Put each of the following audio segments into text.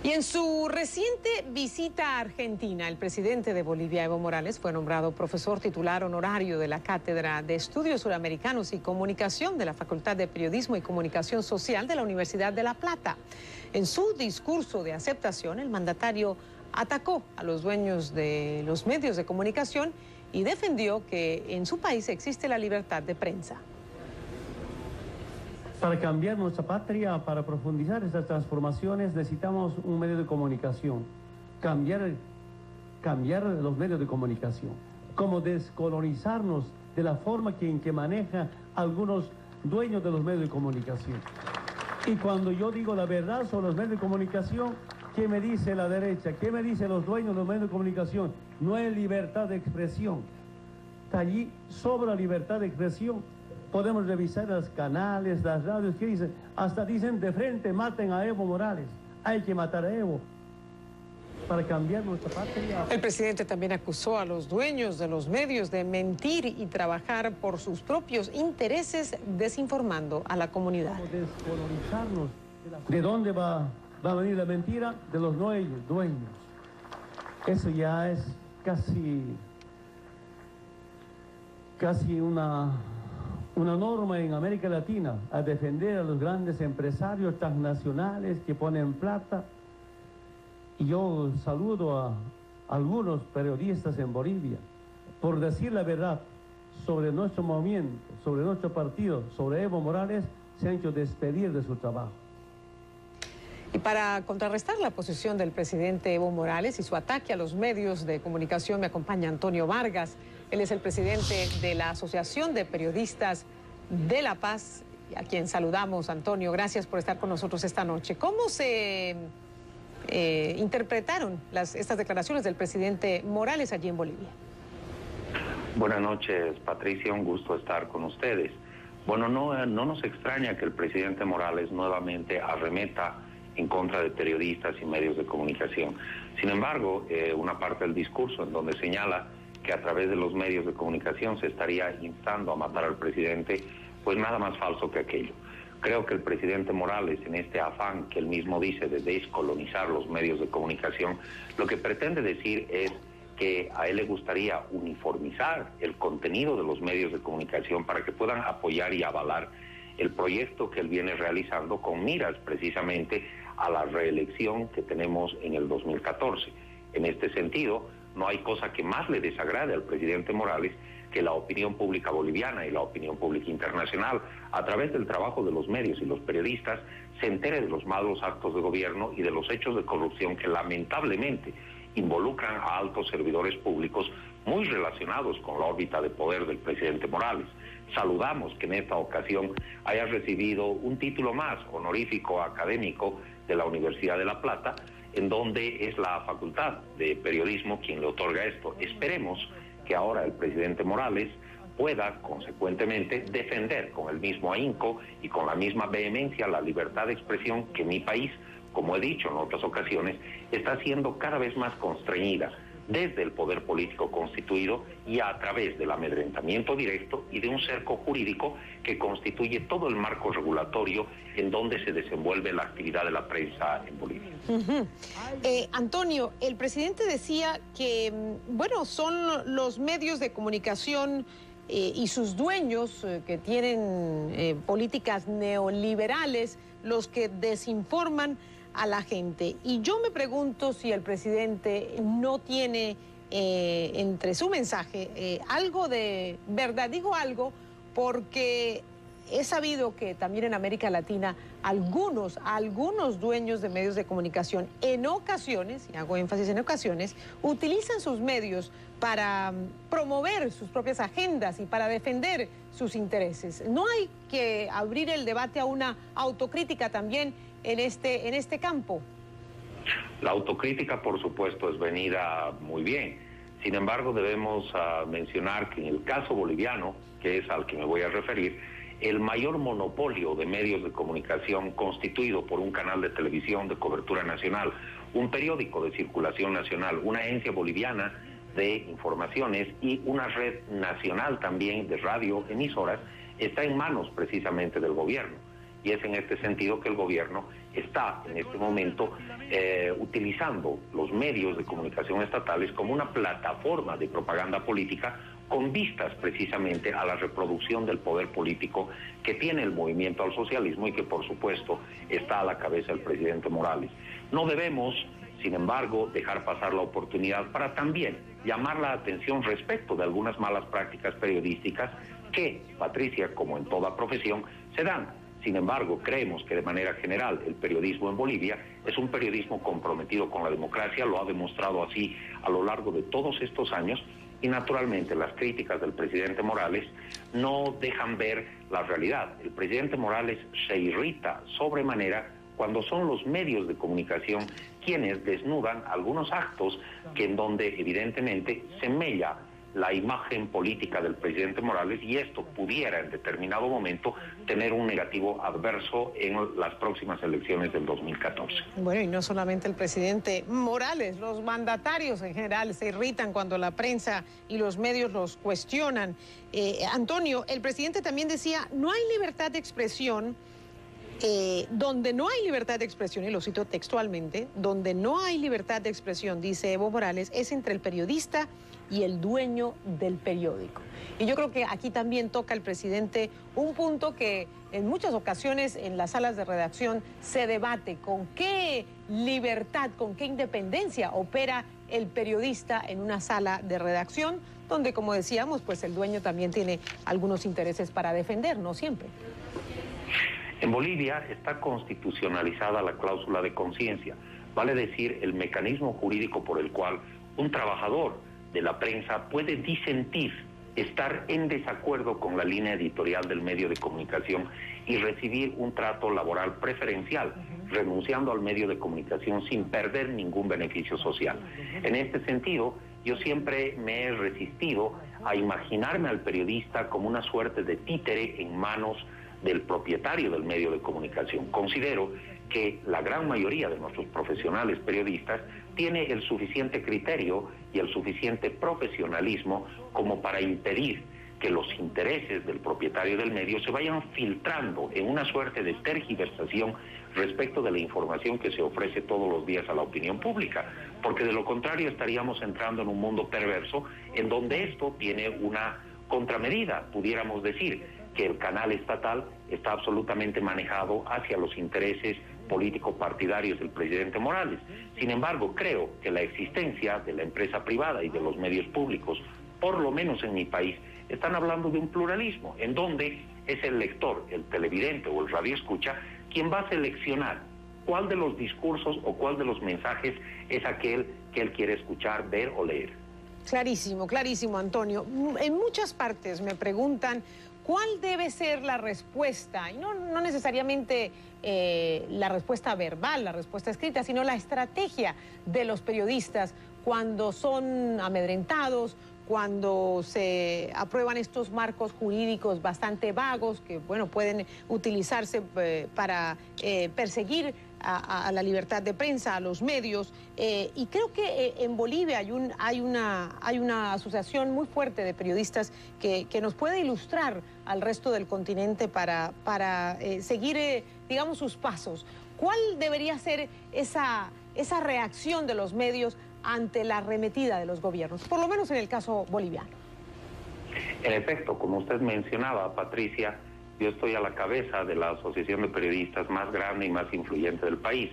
Y en su reciente visita a Argentina, el presidente de Bolivia, Evo Morales, fue nombrado profesor titular honorario de la Cátedra de Estudios Suramericanos y Comunicación de la Facultad de Periodismo y Comunicación Social de la Universidad de La Plata. En su discurso de aceptación, el mandatario atacó a los dueños de los medios de comunicación y defendió que en su país existe la libertad de prensa. Para cambiar nuestra patria, para profundizar estas transformaciones, necesitamos un medio de comunicación. Cambiar los medios de comunicación. Como descolonizarnos de la forma en que maneja algunos dueños de los medios de comunicación. Y cuando yo digo la verdad sobre los medios de comunicación, ¿qué me dice la derecha? ¿Qué me dicen los dueños de los medios de comunicación? No hay libertad de expresión. Está allí sobra libertad de expresión. Podemos revisar los canales, las radios, ¿qué dicen? Hasta dicen de frente, maten a Evo Morales. Hay que matar a Evo para cambiar nuestra patria. El presidente también acusó a los dueños de los medios de mentir y trabajar por sus propios intereses, desinformando a la comunidad. Descolonizarnos. ¿De dónde va a venir la mentira? De los dueños. Eso ya es casi una norma en América Latina, a defender a los grandes empresarios transnacionales que ponen plata. Y yo saludo a algunos periodistas en Bolivia por decir la verdad sobre nuestro movimiento, sobre nuestro partido, sobre Evo Morales, se han hecho despedir de su trabajo. Y para contrarrestar la posición del presidente Evo Morales y su ataque a los medios de comunicación, me acompaña Antonio Vargas. Él es el presidente de la Asociación de Periodistas de La Paz, a quien saludamos. Antonio, gracias por estar con nosotros esta noche. ¿Cómo se interpretaron estas declaraciones del presidente Morales allí en Bolivia? Buenas noches, Patricia, un gusto estar con ustedes. Bueno, no nos extraña que el presidente Morales nuevamente arremeta en contra de periodistas y medios de comunicación. Sin embargo, una parte del discurso en donde señala que a través de los medios de comunicación se estaría instando a matar al presidente, pues nada más falso que aquello. Creo que el presidente Morales, en este afán que él mismo dice de descolonizar los medios de comunicación, lo que pretende decir es que a él le gustaría uniformizar el contenido de los medios de comunicación para que puedan apoyar y avalar el proyecto que él viene realizando con miras precisamente a la reelección que tenemos en el 2014. En este sentido, no hay cosa que más le desagrade al presidente Morales que la opinión pública boliviana y la opinión pública internacional, a través del trabajo de los medios y los periodistas, se entere de los malos actos de gobierno y de los hechos de corrupción que lamentablemente involucran a altos servidores públicos muy relacionados con la órbita de poder del presidente Morales. Saludamos que en esta ocasión haya recibido un título más honorífico académico de la Universidad de La Plata, en donde es la Facultad de Periodismo quien le otorga esto. Esperemos que ahora el presidente Morales pueda, consecuentemente, defender con el mismo ahínco y con la misma vehemencia la libertad de expresión que mi país, como he dicho en otras ocasiones, está siendo cada vez más constreñida desde el poder político constituido y a través del amedrentamiento directo y de un cerco jurídico que constituye todo el marco regulatorio en donde se desenvuelve la actividad de la prensa en Bolivia. Antonio, el presidente decía que, bueno, son los medios de comunicación y sus dueños que tienen políticas neoliberales los que desinforman a la gente. Y yo me pregunto si el presidente no tiene entre su mensaje algo de verdad. Digo algo porque he sabido que también en América Latina algunos dueños de medios de comunicación en ocasiones, y hago énfasis en ocasiones, utilizan sus medios para promover sus propias agendas y para defender sus intereses. ¿No hay que abrir el debate a una autocrítica también en este campo? La autocrítica, por supuesto, es venida muy bien. Sin embargo, debemos mencionar que en el caso boliviano, que es al que me voy a referir, el mayor monopolio de medios de comunicación constituido por un canal de televisión de cobertura nacional, un periódico de circulación nacional, una agencia boliviana de informaciones y una red nacional también de radio emisoras, está en manos precisamente del gobierno. y es en este sentido que el gobierno está en este momento utilizando los medios de comunicación estatales como una plataforma de propaganda política con vistas precisamente a la reproducción del poder político que tiene el movimiento al socialismo y que por supuesto está a la cabeza del presidente Morales. No debemos, sin embargo, dejar pasar la oportunidad para también llamar la atención respecto de algunas malas prácticas periodísticas que, Patricia, como en toda profesión, se dan. Sin embargo, creemos que de manera general el periodismo en Bolivia es un periodismo comprometido con la democracia, lo ha demostrado así a lo largo de todos estos años, y naturalmente las críticas del presidente Morales no dejan ver la realidad. El presidente Morales se irrita sobremanera cuando son los medios de comunicación quienes desnudan algunos actos que en donde evidentemente se mella la imagen política del presidente Morales, y esto pudiera en determinado momento tener un negativo adverso en las próximas elecciones del 2014. Bueno, y no solamente el presidente Morales, los mandatarios en general se irritan cuando la prensa y los medios los cuestionan. Antonio, el presidente también decía, no hay libertad de expresión. Donde no hay libertad de expresión, y lo cito textualmente, donde no hay libertad de expresión, dice Evo Morales, es entre el periodista y el dueño del periódico. Y yo creo que aquí también toca el presidente un punto que en muchas ocasiones en las salas de redacción se debate: con qué libertad, con qué independencia opera el periodista en una sala de redacción, donde, como decíamos, pues el dueño también tiene algunos intereses para defender, no siempre. En Bolivia está constitucionalizada la cláusula de conciencia, vale decir, el mecanismo jurídico por el cual un trabajador de la prensa puede disentir, estar en desacuerdo con la línea editorial del medio de comunicación y recibir un trato laboral preferencial, renunciando al medio de comunicación sin perder ningún beneficio social. En este sentido, yo siempre me he resistido a imaginarme al periodista como una suerte de títere en manos del propietario del medio de comunicación. Considero que la gran mayoría de nuestros profesionales periodistas tiene el suficiente criterio y el suficiente profesionalismo como para impedir que los intereses del propietario del medio se vayan filtrando en una suerte de tergiversación respecto de la información que se ofrece todos los días a la opinión pública, porque de lo contrario estaríamos entrando en un mundo perverso en donde esto tiene una contramedida, pudiéramos decir que el canal estatal está absolutamente manejado hacia los intereses político-partidarios del presidente Morales. Sin embargo, creo que la existencia de la empresa privada y de los medios públicos, por lo menos en mi país, están hablando de un pluralismo, en donde es el lector, el televidente o el radioescucha quien va a seleccionar cuál de los discursos o cuál de los mensajes es aquel que él quiere escuchar, ver o leer. Clarísimo, clarísimo, Antonio. En muchas partes me preguntan cuál debe ser la respuesta, y no necesariamente la respuesta verbal, la respuesta escrita, sino la estrategia de los periodistas cuando son amedrentados, cuando se aprueban estos marcos jurídicos bastante vagos que, bueno, pueden utilizarse para perseguir a la libertad de prensa, a los medios, y creo que en Bolivia hay una asociación muy fuerte de periodistas que nos puede ilustrar al resto del continente para seguir, digamos, sus pasos. ¿Cuál debería ser esa reacción de los medios ante la arremetida de los gobiernos, por lo menos en el caso boliviano? En efecto, como usted mencionaba, Patricia, yo estoy a la cabeza de la asociación de periodistas más grande y más influyente del país,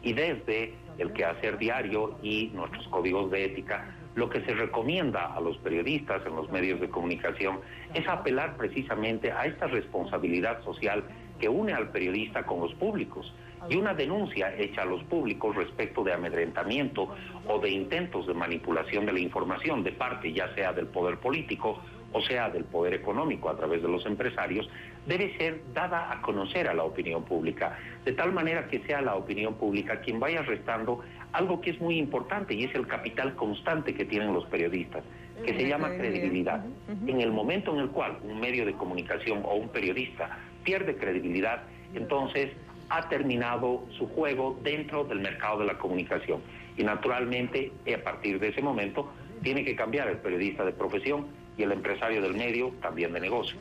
y desde el quehacer diario y nuestros códigos de ética, lo que se recomienda a los periodistas en los medios de comunicación es apelar precisamente a esta responsabilidad social que une al periodista con los públicos, y una denuncia hecha a los públicos respecto de amedrentamiento o de intentos de manipulación de la información de parte ya sea del poder político o sea del poder económico a través de los empresarios, debe ser dada a conocer a la opinión pública, de tal manera que sea la opinión pública quien vaya restando algo que es muy importante, y es el capital constante que tienen los periodistas, que se llama credibilidad. En el momento en el cual un medio de comunicación o un periodista pierde credibilidad, entonces ha terminado su juego dentro del mercado de la comunicación. Y naturalmente, a partir de ese momento, tiene que cambiar el periodista de profesión y el empresario del medio también de negocio.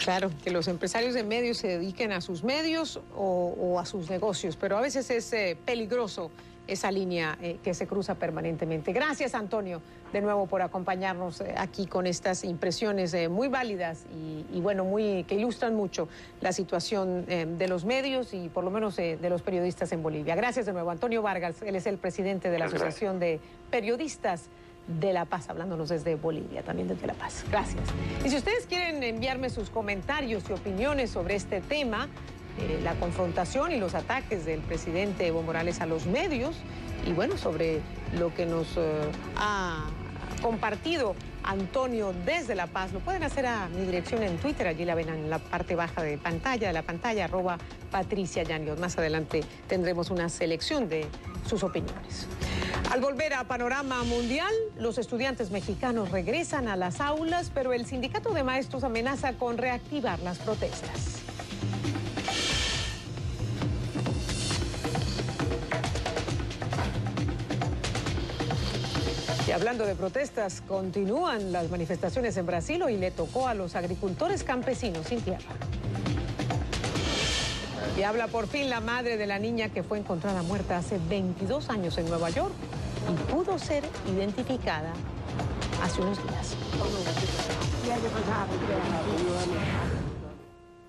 Claro, que los empresarios de medios se dediquen a sus medios o a sus negocios, pero a veces es peligroso esa línea que se cruza permanentemente. Gracias, Antonio, de nuevo por acompañarnos aquí con estas impresiones muy válidas y bueno, que ilustran mucho la situación de los medios y por lo menos de los periodistas en Bolivia. Gracias de nuevo, Antonio Vargas, él es el presidente de la Asociación de Periodistas de La Paz, hablándonos desde Bolivia, también desde La Paz. Gracias. Y si ustedes quieren enviarme sus comentarios y opiniones sobre este tema, la confrontación y los ataques del presidente Evo Morales a los medios, y bueno, sobre lo que nos ha compartido Antonio desde La Paz, lo pueden hacer a mi dirección en Twitter, allí la ven en la parte baja de la pantalla, @PatriciaYáñez. Más adelante tendremos una selección de sus opiniones. Al volver a Panorama Mundial, los estudiantes mexicanos regresan a las aulas, pero el sindicato de maestros amenaza con reactivar las protestas. Y hablando de protestas, continúan las manifestaciones en Brasil y le tocó a los agricultores campesinos sin tierra. Y habla por fin la madre de la niña que fue encontrada muerta hace 22 años en Nueva York y pudo ser identificada hace unos días.